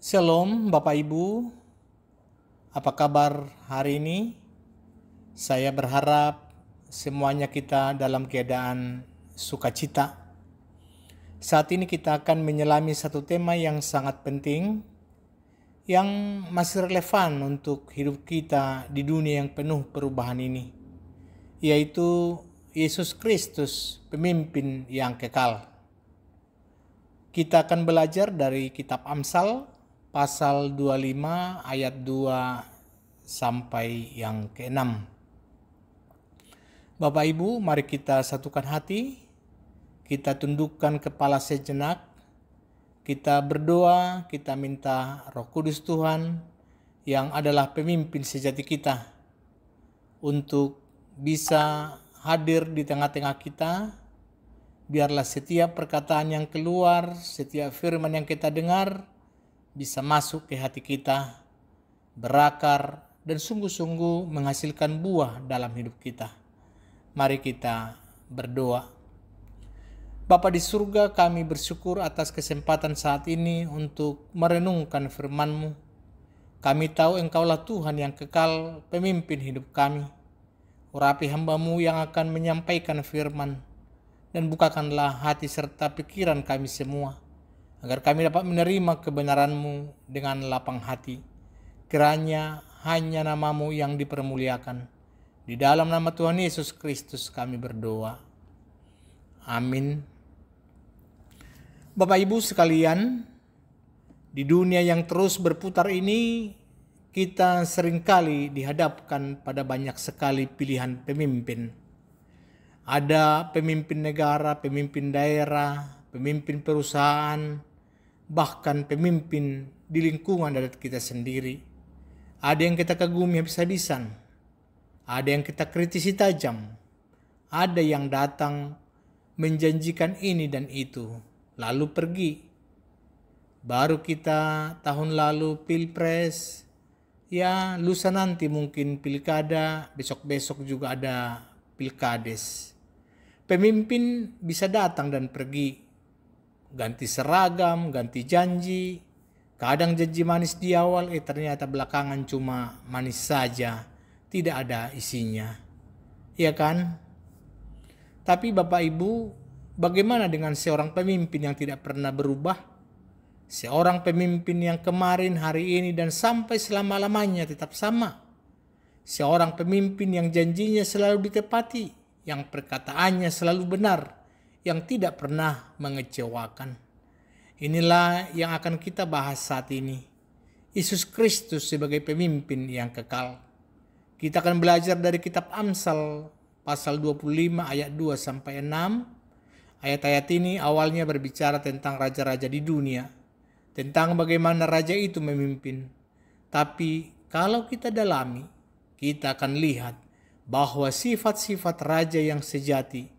Shalom Bapak Ibu, apa kabar hari ini? Saya berharap semuanya kita dalam keadaan sukacita. Saat ini kita akan menyelami satu tema yang sangat penting, yang masih relevan untuk hidup kita di dunia yang penuh perubahan ini, yaitu Yesus Kristus, pemimpin yang kekal. Kita akan belajar dari kitab Amsal, pasal 25 ayat 2 sampai yang ke-6. Bapak Ibu, mari kita satukan hati, kita tundukkan kepala sejenak, kita berdoa, kita minta Roh Kudus Tuhan yang adalah pemimpin sejati kita untuk bisa hadir di tengah-tengah kita. Biarlah setiap perkataan yang keluar, setiap firman yang kita dengar bisa masuk ke hati kita, berakar, dan sungguh-sungguh menghasilkan buah dalam hidup kita. Mari kita berdoa. Bapa di surga, kami bersyukur atas kesempatan saat ini untuk merenungkan firman-Mu. Kami tahu Engkaulah Tuhan yang kekal, pemimpin hidup kami. Urapi hamba-Mu yang akan menyampaikan firman, dan bukakanlah hati serta pikiran kami semua, agar kami dapat menerima kebenaran-Mu dengan lapang hati. Kiranya hanya nama-Mu yang dipermuliakan. Di dalam nama Tuhan Yesus Kristus kami berdoa. Amin. Bapak Ibu sekalian, di dunia yang terus berputar ini, kita seringkali dihadapkan pada banyak sekali pilihan pemimpin. Ada pemimpin negara, pemimpin daerah, pemimpin perusahaan, bahkan pemimpin di lingkungan dari kita sendiri. Ada yang kita kagumi habis-habisan, ada yang kita kritisi tajam, ada yang datang menjanjikan ini dan itu, lalu pergi. Baru kita tahun lalu pilpres, ya lusa nanti mungkin pilkada, besok-besok juga ada pilkades. Pemimpin bisa datang dan pergi, ganti seragam, ganti janji, kadang janji manis di awal, ternyata belakangan cuma manis saja, tidak ada isinya. Iya kan? Tapi Bapak Ibu, bagaimana dengan seorang pemimpin yang tidak pernah berubah? Seorang pemimpin yang kemarin, hari ini, dan sampai selama-lamanya tetap sama. Seorang pemimpin yang janjinya selalu ditepati, yang perkataannya selalu benar, yang tidak pernah mengecewakan. Inilah yang akan kita bahas saat ini. Yesus Kristus sebagai pemimpin yang kekal. Kita akan belajar dari kitab Amsal pasal 25 ayat 2 sampai 6. Ayat-ayat ini awalnya berbicara tentang raja-raja di dunia, tentang bagaimana raja itu memimpin. Tapi kalau kita dalami, kita akan lihat bahwa sifat-sifat raja yang sejati,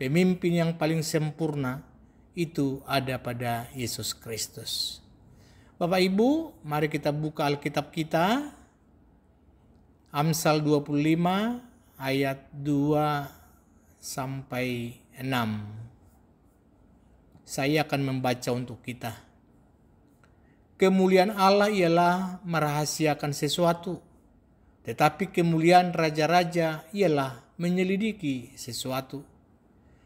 pemimpin yang paling sempurna, itu ada pada Yesus Kristus. Bapak Ibu, mari kita buka Alkitab kita. Amsal 25 ayat 2 sampai 6. Saya akan membaca untuk kita. Kemuliaan Allah ialah merahasiakan sesuatu, tetapi kemuliaan raja-raja ialah menyelidiki sesuatu.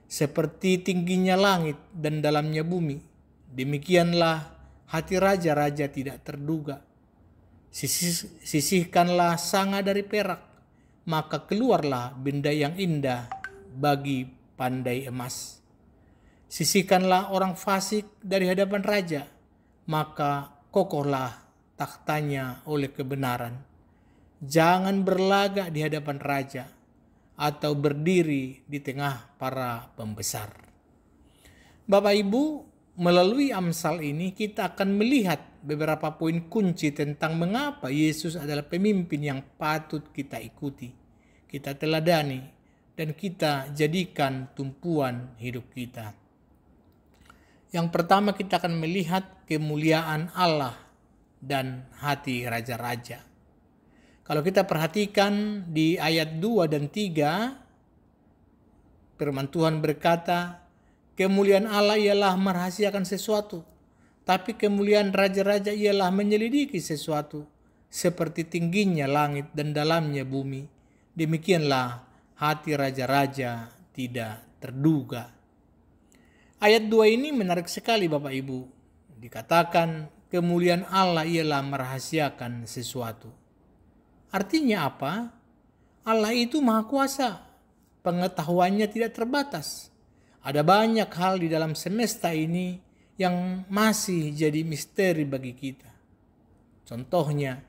Seperti tingginya langit dan dalamnya bumi, demikianlah hati raja-raja tidak terduga. Sisihkanlah sanga dari perak, maka keluarlah benda yang indah bagi pandai emas. Sisihkanlah orang fasik dari hadapan raja, maka kokohlah taktanya oleh kebenaran. Jangan berlagak di hadapan raja atau berdiri di tengah para pembesar. Bapak Ibu, melalui Amsal ini kita akan melihat beberapa poin kunci tentang mengapa Yesus adalah pemimpin yang patut kita ikuti, kita teladani, dan kita jadikan tumpuan hidup kita. Yang pertama, kita akan melihat kemuliaan Allah dan hati raja-raja. Kalau kita perhatikan di ayat 2 dan 3, firman Tuhan berkata, kemuliaan Allah ialah merahasiakan sesuatu. Tapi kemuliaan raja-raja ialah menyelidiki sesuatu, seperti tingginya langit dan dalamnya bumi. Demikianlah hati raja-raja tidak terduga. Ayat 2 ini menarik sekali Bapak Ibu. Dikatakan kemuliaan Allah ialah merahasiakan sesuatu. Artinya apa? Allah itu maha kuasa. Pengetahuannya tidak terbatas. Ada banyak hal di dalam semesta ini yang masih jadi misteri bagi kita. Contohnya,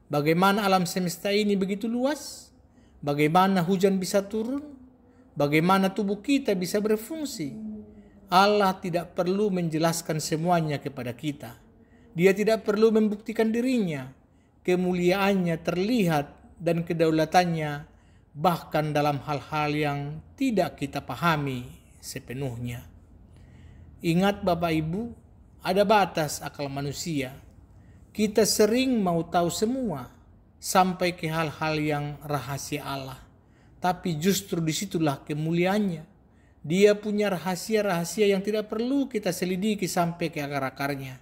bagaimana alam semesta ini begitu luas? Bagaimana hujan bisa turun? Bagaimana tubuh kita bisa berfungsi? Allah tidak perlu menjelaskan semuanya kepada kita. Dia tidak perlu membuktikan dirinya. Kemuliaannya terlihat dan kedaulatannya bahkan dalam hal-hal yang tidak kita pahami sepenuhnya. Ingat Bapak Ibu, ada batas akal manusia. Kita sering mau tahu semua, sampai ke hal-hal yang rahasia Allah. Tapi justru disitulah kemuliaannya. Dia punya rahasia-rahasia yang tidak perlu kita selidiki sampai ke akar-akarnya.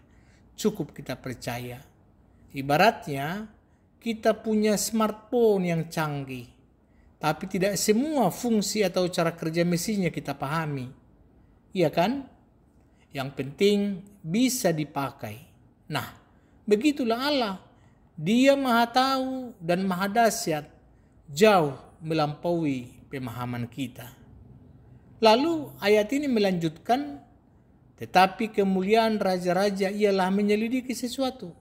Cukup kita percaya. Ibaratnya, kita punya smartphone yang canggih. Tapi tidak semua fungsi atau cara kerja mesinnya kita pahami. Iya kan? Yang penting bisa dipakai. Nah, begitulah Allah. Dia maha tahu dan maha dahsyat, jauh melampaui pemahaman kita. Lalu ayat ini melanjutkan, tetapi kemuliaan raja-raja ialah menyelidiki sesuatu.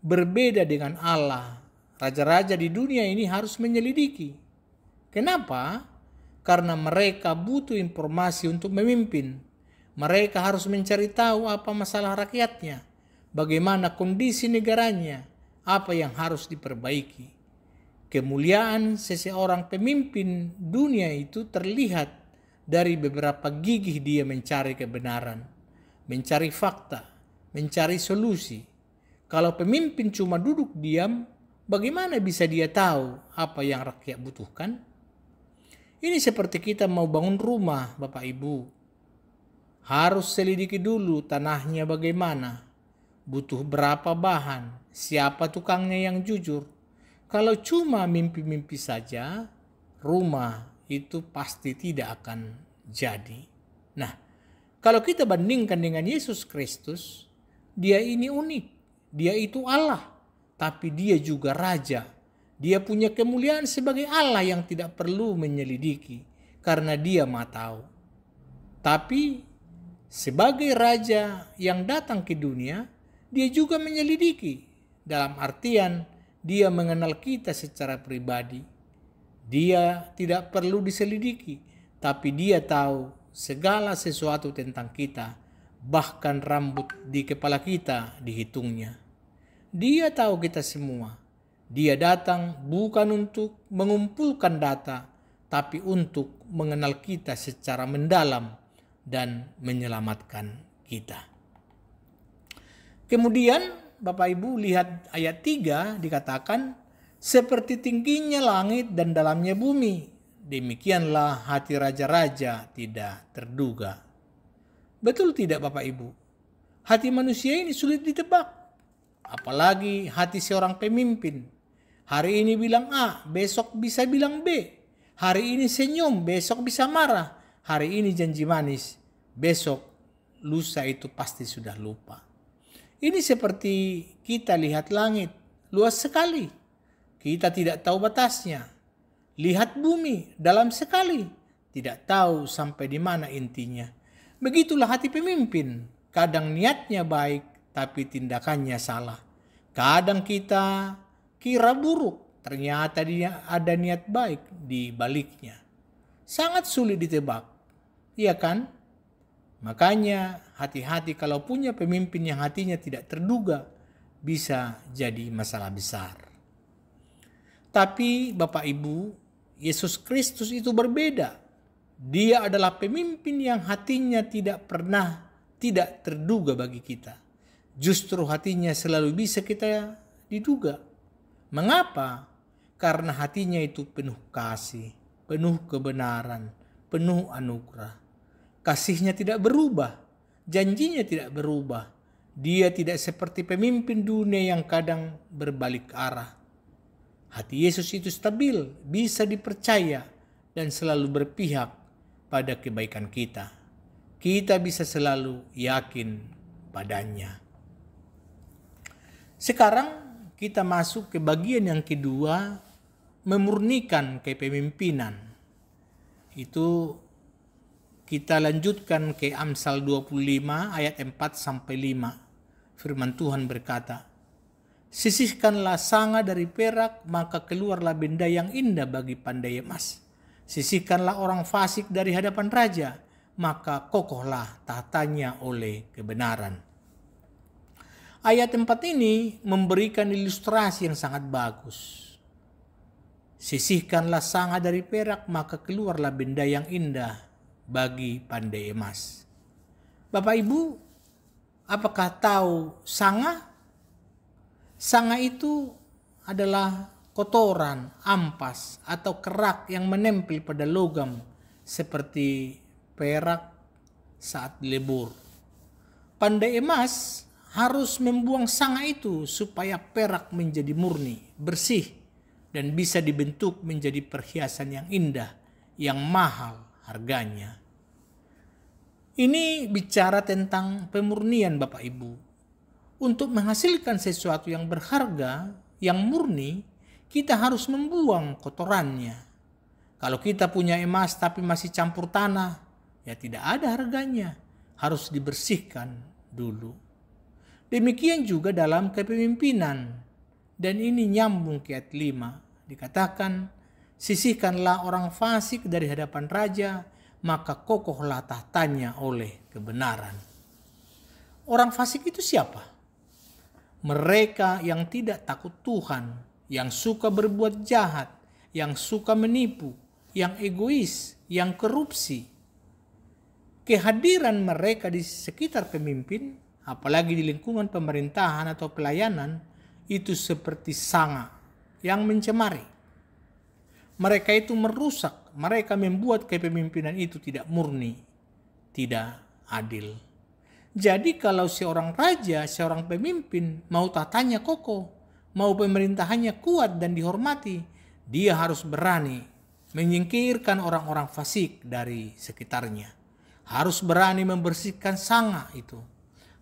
Berbeda dengan Allah, raja-raja di dunia ini harus menyelidiki. Kenapa? Karena mereka butuh informasi untuk memimpin. Mereka harus mencari tahu apa masalah rakyatnya, bagaimana kondisi negaranya, apa yang harus diperbaiki. Kemuliaan seseorang pemimpin dunia itu terlihat dari beberapa gigih dia mencari kebenaran, mencari fakta, mencari solusi. Kalau pemimpin cuma duduk diam, bagaimana bisa dia tahu apa yang rakyat butuhkan? Ini seperti kita mau bangun rumah, Bapak Ibu. Harus selidiki dulu tanahnya bagaimana, butuh berapa bahan, siapa tukangnya yang jujur. Kalau cuma mimpi-mimpi saja, rumah itu pasti tidak akan jadi. Nah, kalau kita bandingkan dengan Yesus Kristus, dia ini unik. Dia itu Allah, tapi dia juga Raja. Dia punya kemuliaan sebagai Allah yang tidak perlu menyelidiki, karena dia maha tahu. Tapi sebagai Raja yang datang ke dunia, dia juga menyelidiki. Dalam artian, dia mengenal kita secara pribadi. Dia tidak perlu diselidiki, tapi dia tahu segala sesuatu tentang kita, bahkan rambut di kepala kita dihitungnya. Dia tahu kita semua. Dia datang bukan untuk mengumpulkan data, tapi untuk mengenal kita secara mendalam dan menyelamatkan kita. Kemudian Bapak Ibu lihat ayat 3 dikatakan, seperti tingginya langit dan dalamnya bumi, demikianlah hati raja-raja tidak terduga. Betul tidak Bapak Ibu? Hati manusia ini sulit ditebak. Apalagi hati seorang pemimpin. Hari ini bilang A, besok bisa bilang B. Hari ini senyum, besok bisa marah. Hari ini janji manis, besok lusa itu pasti sudah lupa. Ini seperti kita lihat langit, luas sekali. Kita tidak tahu batasnya. Lihat bumi, dalam sekali. Tidak tahu sampai di mana intinya. Begitulah hati pemimpin. Kadang niatnya baik, tapi tindakannya salah. Kadang kita kira buruk, ternyata dia ada niat baik di baliknya. Sangat sulit ditebak. Iya kan? Makanya hati-hati kalau punya pemimpin yang hatinya tidak terduga, bisa jadi masalah besar. Tapi Bapak Ibu, Yesus Kristus itu berbeda. Dia adalah pemimpin yang hatinya tidak pernah tidak terduga bagi kita. Justru hatinya selalu bisa kita diduga. Mengapa? Karena hatinya itu penuh kasih, penuh kebenaran, penuh anugerah. Kasihnya tidak berubah, janjinya tidak berubah. Dia tidak seperti pemimpin dunia yang kadang berbalik arah. Hati Yesus itu stabil, bisa dipercaya, dan selalu berpihak pada kebaikan kita. Kita bisa selalu yakin padanya. Sekarang kita masuk ke bagian yang kedua, memurnikan kepemimpinan. Itu kita lanjutkan ke Amsal 25 ayat 4-5. Firman Tuhan berkata, "Sisihkanlah sanga dari perak, maka keluarlah benda yang indah bagi pandai emas. Sisihkanlah orang fasik dari hadapan raja, maka kokohlah tahtanya oleh kebenaran." Ayat 4 ini memberikan ilustrasi yang sangat bagus. Sisihkanlah sanga dari perak, maka keluarlah benda yang indah bagi pandai emas. Bapak Ibu, apakah tahu sanga? Sanga itu adalah kotoran, ampas, atau kerak yang menempel pada logam seperti perak saat dilebur. Pandai emas harus membuang sanga itu supaya perak menjadi murni, bersih, dan bisa dibentuk menjadi perhiasan yang indah, yang mahal harganya. Ini bicara tentang pemurnian Bapak Ibu. Untuk menghasilkan sesuatu yang berharga, yang murni, kita harus membuang kotorannya. Kalau kita punya emas tapi masih campur tanah, ya tidak ada harganya. Harus dibersihkan dulu. Demikian juga dalam kepemimpinan. Dan ini nyambung ke ayat 5. Dikatakan, "Sisihkanlah orang fasik dari hadapan raja, maka kokohlah tahtanya oleh kebenaran." Orang fasik itu siapa? Mereka yang tidak takut Tuhan, yang suka berbuat jahat, yang suka menipu, yang egois, yang korupsi. Kehadiran mereka di sekitar pemimpin, apalagi di lingkungan pemerintahan atau pelayanan, itu seperti sanga yang mencemari. Mereka itu merusak, mereka membuat kepemimpinan itu tidak murni, tidak adil. Jadi kalau seorang raja, seorang pemimpin mau tahtanya kokoh, mau pemerintahannya kuat dan dihormati, dia harus berani menyingkirkan orang-orang fasik dari sekitarnya. Harus berani membersihkan sanga itu.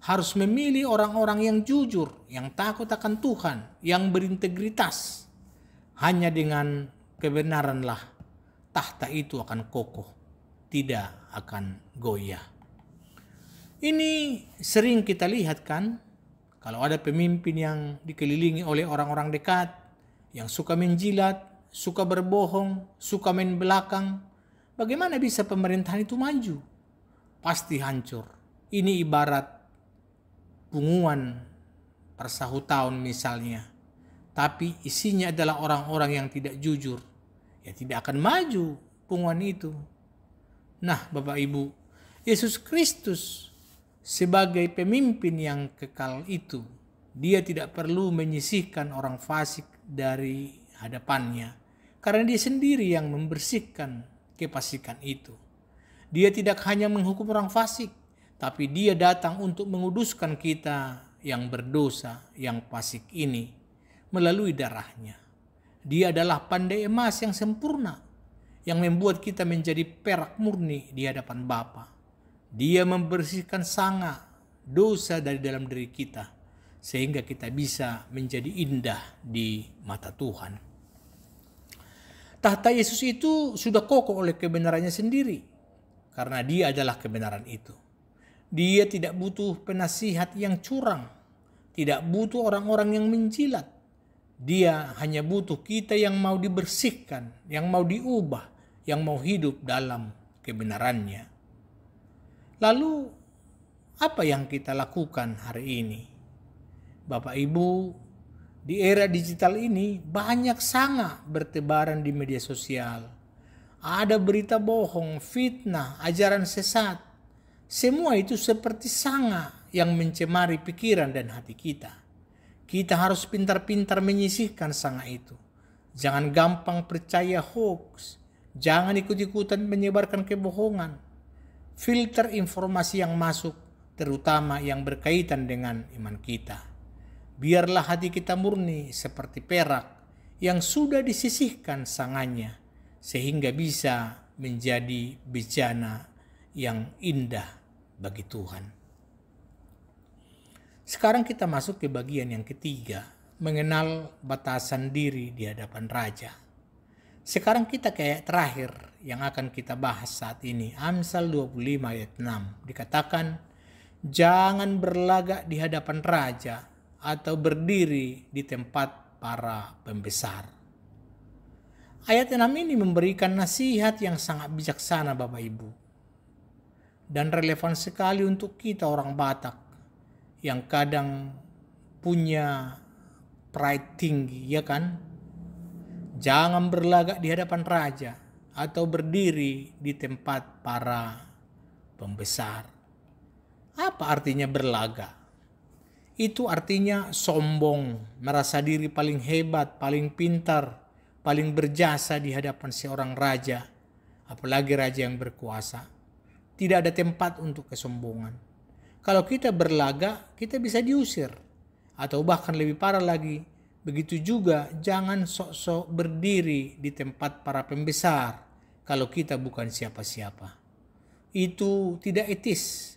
Harus memilih orang-orang yang jujur, yang takut akan Tuhan, yang berintegritas. Hanya dengan kebenaranlah tahta itu akan kokoh, tidak akan goyah. Ini sering kita lihat kan, kalau ada pemimpin yang dikelilingi oleh orang-orang dekat, yang suka menjilat, suka berbohong, suka main belakang, bagaimana bisa pemerintahan itu maju? Pasti hancur. Ini ibarat punguan per tahun misalnya, tapi isinya adalah orang-orang yang tidak jujur, ya tidak akan maju punguan itu. Nah Bapak Ibu, Yesus Kristus sebagai pemimpin yang kekal itu, dia tidak perlu menyisihkan orang fasik dari hadapannya, karena dia sendiri yang membersihkan kefasikan itu. Dia tidak hanya menghukum orang fasik, tapi dia datang untuk menguduskan kita yang berdosa, yang fasik ini, melalui darahnya. Dia adalah pandai emas yang sempurna, yang membuat kita menjadi perak murni di hadapan Bapa. Dia membersihkan sanga dosa dari dalam diri kita, sehingga kita bisa menjadi indah di mata Tuhan. Tahta Yesus itu sudah kokoh oleh kebenarannya sendiri, karena dia adalah kebenaran itu. Dia tidak butuh penasihat yang curang, tidak butuh orang-orang yang menjilat. Dia hanya butuh kita yang mau dibersihkan, yang mau diubah, yang mau hidup dalam kebenarannya. Lalu apa yang kita lakukan hari ini? Bapak Ibu, di era digital ini banyak sanga bertebaran di media sosial. Ada berita bohong, fitnah, ajaran sesat. Semua itu seperti sanga yang mencemari pikiran dan hati kita. Kita harus pintar-pintar menyisihkan sanga itu. Jangan gampang percaya hoax. Jangan ikut-ikutan menyebarkan kebohongan. Filter informasi yang masuk, terutama yang berkaitan dengan iman kita. Biarlah hati kita murni seperti perak yang sudah disisihkan sangannya, sehingga bisa menjadi bejana yang indah bagi Tuhan. Sekarang kita masuk ke bagian yang ketiga, mengenal batasan diri di hadapan Raja. Sekarang kita ke ayat terakhir yang akan kita bahas saat ini. Amsal 25 ayat 6 dikatakan, jangan berlagak di hadapan raja atau berdiri di tempat para pembesar. Ayat 6 ini memberikan nasihat yang sangat bijaksana Bapak Ibu. Dan relevan sekali untuk kita orang Batak yang kadang punya pride tinggi, ya kan? Jangan berlagak di hadapan raja atau berdiri di tempat para pembesar. Apa artinya berlagak? Itu artinya sombong, merasa diri paling hebat, paling pintar, paling berjasa di hadapan seorang raja, apalagi raja yang berkuasa. Tidak ada tempat untuk kesombongan. Kalau kita berlagak, kita bisa diusir. Atau bahkan lebih parah lagi, begitu juga jangan sok-sok berdiri di tempat para pembesar kalau kita bukan siapa-siapa. Itu tidak etis,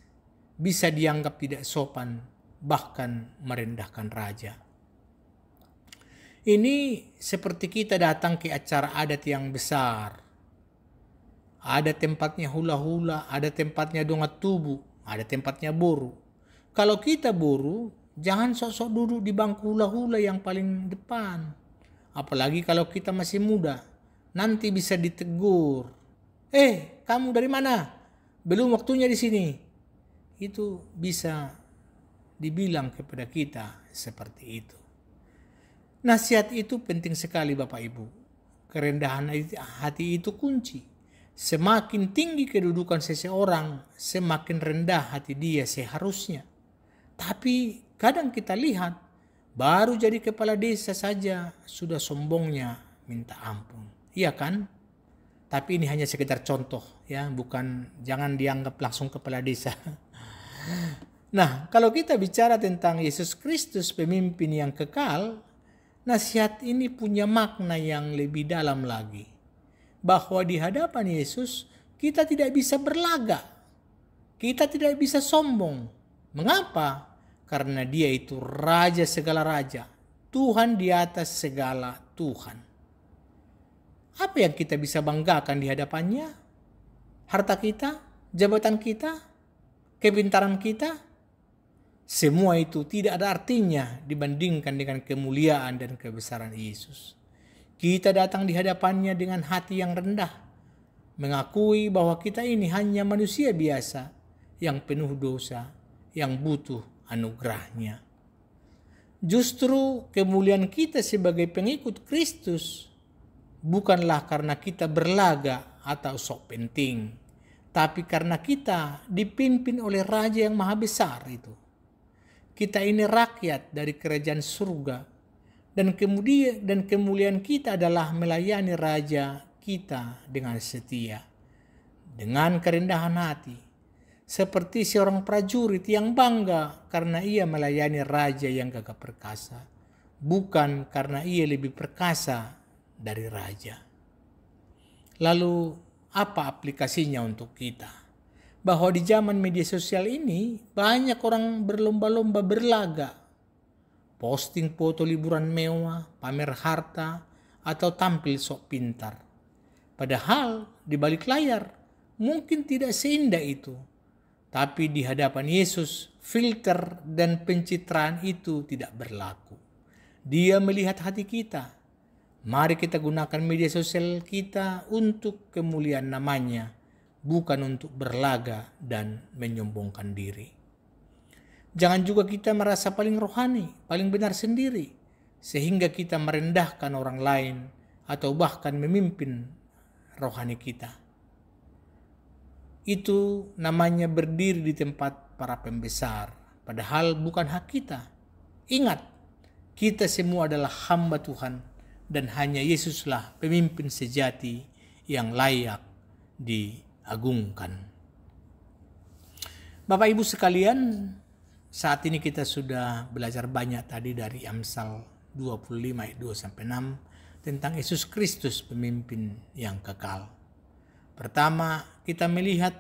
bisa dianggap tidak sopan, bahkan merendahkan raja. Ini seperti kita datang ke acara adat yang besar. Ada tempatnya hula-hula, ada tempatnya dongat tubuh, ada tempatnya boru. Kalau kita boru, jangan sok-sok duduk di bangku hula-hula yang paling depan. Apalagi kalau kita masih muda, nanti bisa ditegur. Kamu dari mana? Belum waktunya di sini. Itu bisa dibilang kepada kita seperti itu. Nasihat itu penting sekali Bapak Ibu. Kerendahan hati itu kunci. Semakin tinggi kedudukan seseorang, semakin rendah hati dia seharusnya. Tapi kadang kita lihat, baru jadi kepala desa saja sudah sombongnya minta ampun. Iya kan? Tapi ini hanya sekedar contoh ya, jangan dianggap langsung kepala desa. Nah, kalau kita bicara tentang Yesus Kristus pemimpin yang kekal, nasihat ini punya makna yang lebih dalam lagi. Bahwa di hadapan Yesus kita tidak bisa berlagak. Kita tidak bisa sombong. Mengapa? Karena dia itu raja segala raja. Tuhan di atas segala Tuhan. Apa yang kita bisa banggakan di hadapannya? Harta kita? Jabatan kita? Kepintaran kita? Semua itu tidak ada artinya dibandingkan dengan kemuliaan dan kebesaran Yesus. Kita datang di hadapannya dengan hati yang rendah, mengakui bahwa kita ini hanya manusia biasa yang penuh dosa, yang butuh anugerahnya. Justru kemuliaan kita sebagai pengikut Kristus bukanlah karena kita berlaga atau sok penting, tapi karena kita dipimpin oleh Raja yang Maha Besar itu. Kita ini rakyat dari kerajaan surga. Dan kemuliaan kita adalah melayani Raja kita dengan setia, dengan kerendahan hati, seperti seorang prajurit yang bangga karena ia melayani Raja yang gagah perkasa, bukan karena ia lebih perkasa dari Raja. Lalu apa aplikasinya untuk kita? Bahwa di zaman media sosial ini banyak orang berlomba-lomba berlaga, posting foto liburan mewah, pamer harta, atau tampil sok pintar. Padahal di balik layar mungkin tidak seindah itu. Tapi di hadapan Yesus, filter dan pencitraan itu tidak berlaku. Dia melihat hati kita. Mari kita gunakan media sosial kita untuk kemuliaan namanya, bukan untuk berlaga dan menyombongkan diri. Jangan juga kita merasa paling rohani, paling benar sendiri, sehingga kita merendahkan orang lain atau bahkan memimpin rohani kita. Itu namanya berdiri di tempat para pembesar, padahal bukan hak kita. Ingat, kita semua adalah hamba Tuhan dan hanya Yesuslah pemimpin sejati yang layak diagungkan. Bapak Ibu sekalian, saat ini kita sudah belajar banyak tadi dari Amsal 25 ayat 2-6 tentang Yesus Kristus pemimpin yang kekal. Pertama, kita melihat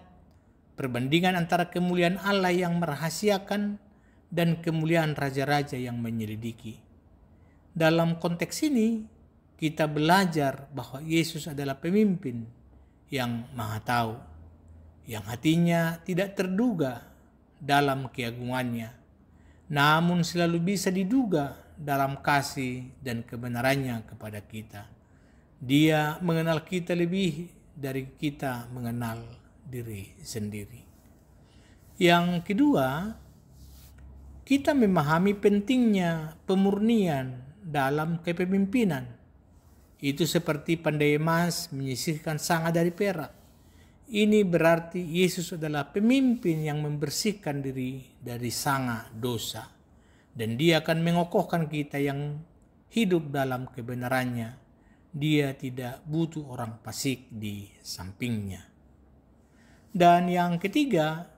perbandingan antara kemuliaan Allah yang merahasiakan dan kemuliaan raja-raja yang menyelidiki. Dalam konteks ini, kita belajar bahwa Yesus adalah pemimpin yang maha tahu, yang hatinya tidak terduga dalam keagungannya, namun selalu bisa diduga dalam kasih dan kebenarannya kepada kita. Dia mengenal kita lebih dari kita mengenal diri sendiri. Yang kedua, kita memahami pentingnya pemurnian dalam kepemimpinan. Itu seperti pandai emas menyisihkan sanga dari perak. Ini berarti Yesus adalah pemimpin yang membersihkan diri dari sanga dosa. Dan dia akan mengokohkan kita yang hidup dalam kebenarannya. Dia tidak butuh orang fasik di sampingnya. Dan yang ketiga,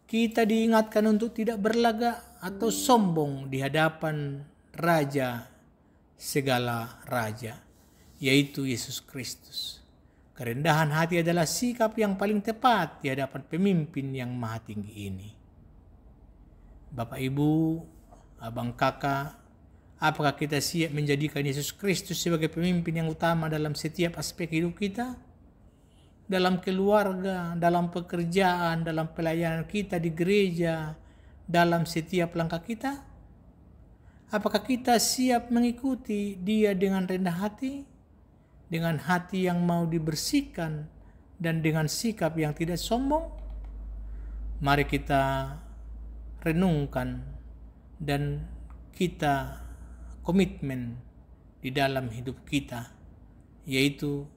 kita diingatkan untuk tidak berlagak atau sombong di hadapan Raja segala raja, yaitu Yesus Kristus. Kerendahan hati adalah sikap yang paling tepat di hadapan pemimpin yang maha tinggi ini. Bapak, Ibu, abang, kakak, apakah kita siap menjadikan Yesus Kristus sebagai pemimpin yang utama dalam setiap aspek hidup kita? Dalam keluarga, dalam pekerjaan, dalam pelayanan kita di gereja, dalam setiap langkah kita? Apakah kita siap mengikuti Dia dengan rendah hati? Dengan hati yang mau dibersihkan dan dengan sikap yang tidak sombong? Mari kita renungkan dan kita komitmen di dalam hidup kita, yaitu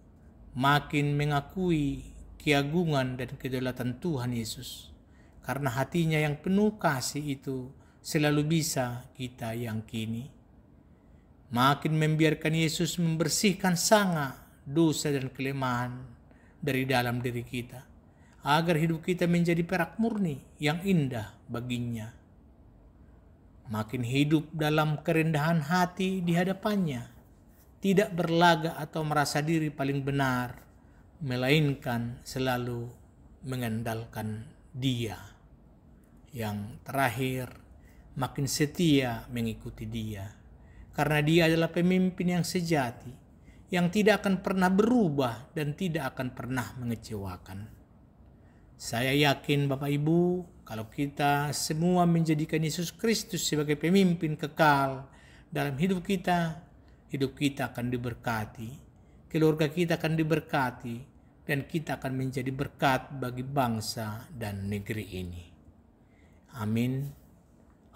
makin mengakui keagungan dan kedaulatan Tuhan Yesus. Karena hatinya yang penuh kasih itu selalu bisa kita yakini. Makin membiarkan Yesus membersihkan sanga, dosa dan kelemahan dari dalam diri kita, agar hidup kita menjadi perak murni yang indah baginya. Makin hidup dalam kerendahan hati di hadapannya, tidak berlagak atau merasa diri paling benar, melainkan selalu mengandalkan Dia. Yang terakhir, makin setia mengikuti Dia. Karena Dia adalah pemimpin yang sejati, yang tidak akan pernah berubah dan tidak akan pernah mengecewakan. Saya yakin Bapak Ibu, kalau kita semua menjadikan Yesus Kristus sebagai pemimpin kekal dalam hidup kita akan diberkati, keluarga kita akan diberkati, dan kita akan menjadi berkat bagi bangsa dan negeri ini. Amin.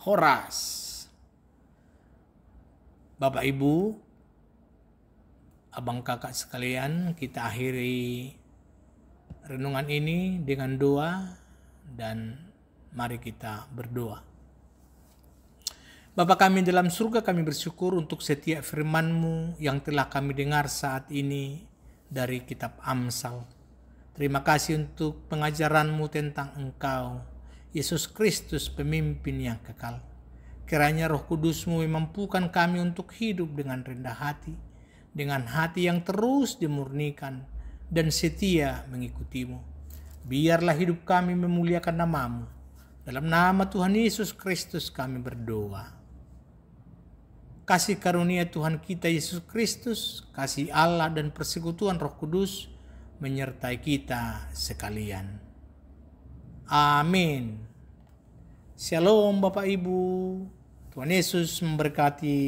Horas. Bapak, Ibu, abang, kakak sekalian, kita akhiri renungan ini dengan doa dan mari kita berdoa. Bapa kami dalam surga, kami bersyukur untuk setiap firman-Mu yang telah kami dengar saat ini dari kitab Amsal. Terima kasih untuk pengajaran-Mu tentang Engkau, Yesus Kristus pemimpin yang kekal. Kiranya Roh Kudus-Mu memampukan kami untuk hidup dengan rendah hati, dengan hati yang terus dimurnikan dan setia mengikuti-Mu. Biarlah hidup kami memuliakan nama-Mu. Dalam nama Tuhan Yesus Kristus kami berdoa. Kasih karunia Tuhan kita Yesus Kristus, kasih Allah dan persekutuan Roh Kudus menyertai kita sekalian. Amin. Shalom Bapak Ibu, Tuhan Yesus memberkati.